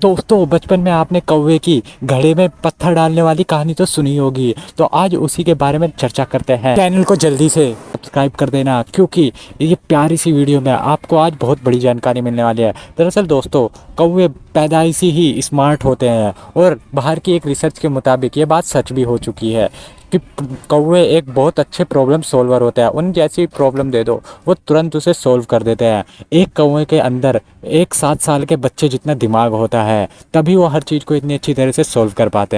दोस्तों बचपन में आपने कौवे की घड़े में पत्थर डालने वाली कहानी तो सुनी होगी। तो आज उसी के बारे में चर्चा करते हैं। चैनल को जल्दी से सब्सक्राइब कर देना, क्योंकि ये प्यारी सी वीडियो में आपको आज बहुत बड़ी जानकारी मिलने वाली है। दरअसल दोस्तों, कौवे पैदाइशी ही स्मार्ट होते हैं और बाहर की एक रिसर्च के मुताबिक ये बात सच भी हो चुकी है कि कौवे एक बहुत अच्छे प्रॉब्लम सॉल्वर होते हैं। उन जैसी प्रॉब्लम दे दो वो तुरंत उसे सॉल्व कर देते हैं। एक कौवे के अंदर एक 7 साल के बच्चे जितना दिमाग होता है, तभी वो हर चीज़ को इतनी अच्छी तरह से सॉल्व कर पाते हैं।